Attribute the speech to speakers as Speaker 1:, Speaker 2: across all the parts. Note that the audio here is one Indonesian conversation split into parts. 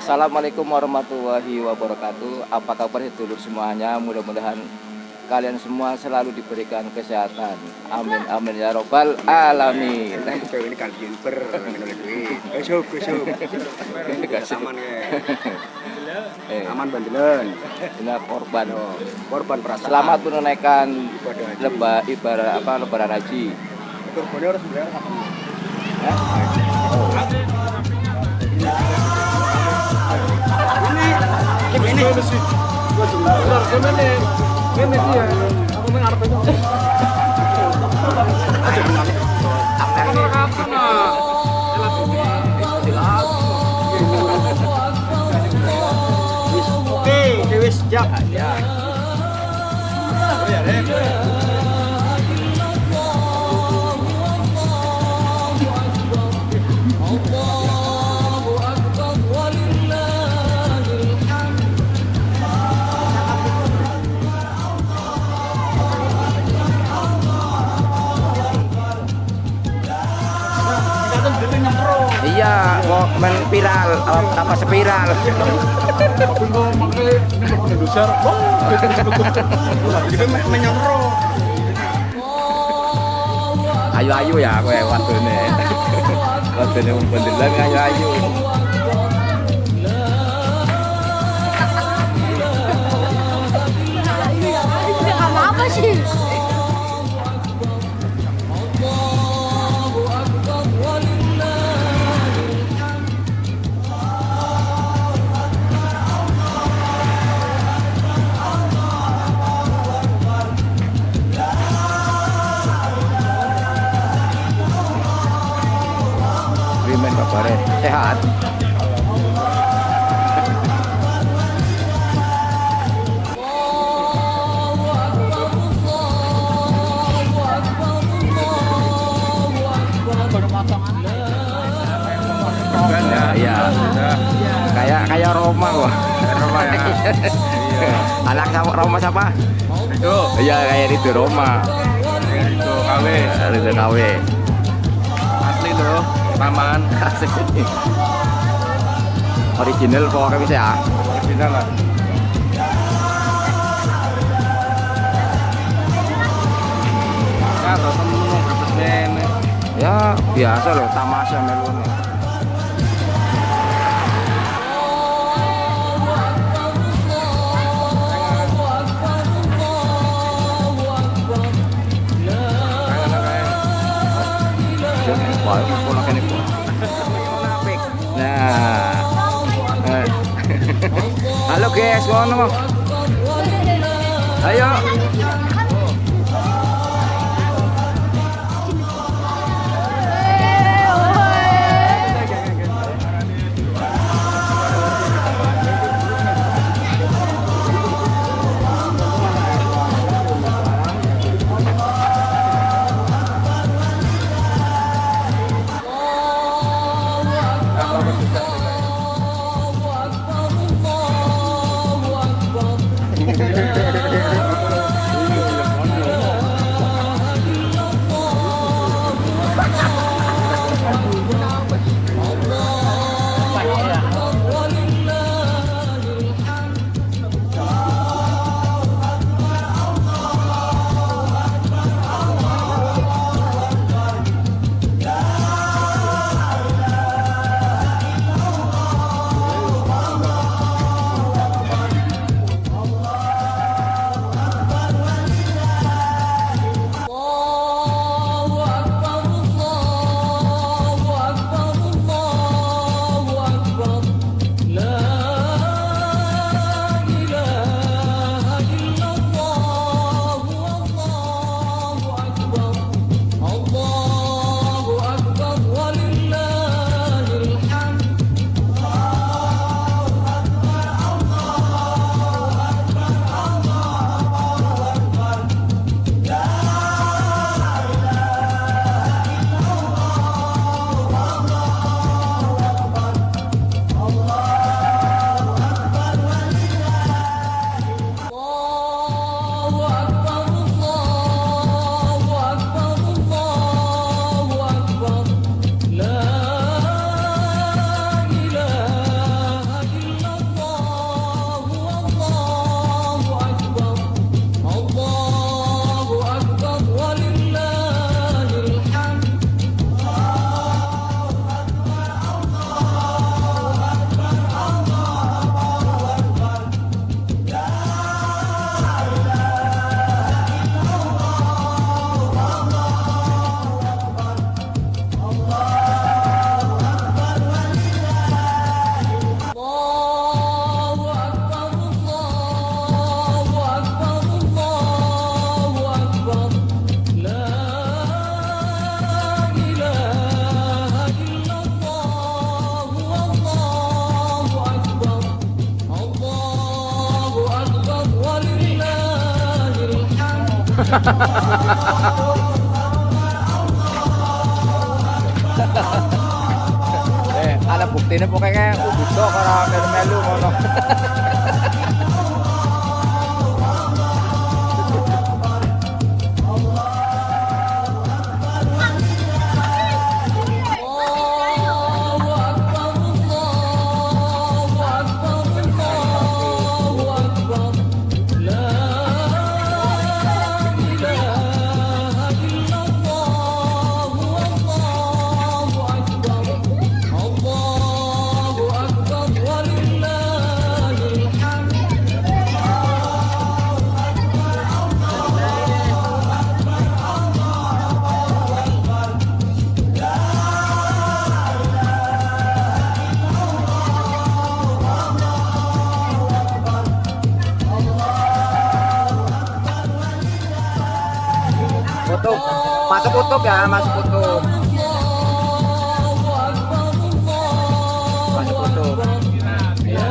Speaker 1: Assalamualaikum warahmatullahi wabarakatuh. Apa kabar sedulur semuanya? Mudah-mudahan kalian semua selalu diberikan kesehatan. Amin amin ya robbal alamin.
Speaker 2: Ini kalian menolak duit. Aman aman bandelan.
Speaker 1: Ini korban
Speaker 2: perasaan.
Speaker 1: Selamat menunaikan lebaran haji.
Speaker 2: Korbannya harus bayar ini sih. Ini dia. Aku mengarep itu. Oke, wis siap. Ya. Oh ya,
Speaker 1: Iya, mau main viral apa spiral. Ayu-ayu ya aku wadone. Wadone bendelan ayu-ayu.
Speaker 3: Apa sih?
Speaker 1: Primen kabare sehat. Ya, kayak Roma kok.
Speaker 2: Roma ya. Iya.
Speaker 1: Anak sama Roma siapa?
Speaker 2: Itu.
Speaker 1: Iya kayak itu Roma.
Speaker 2: Itu KW.
Speaker 1: Itu KW.
Speaker 2: Asli loh, taman.
Speaker 1: Original pokoknya bisa ya.
Speaker 2: Original lah. Atau temen berbesmen.
Speaker 1: Ya biasa loh, tamasya melone. Nah, halo guys, ngono. Ayo. Ada buktinya pokoknya butuh orang dari melu ngono. Kutub, masuk kutub ya, masuk kutub. Masuk kutub. Iya.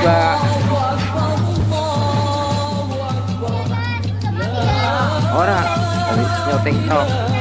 Speaker 1: Mbak. Ora, nyoteng tok.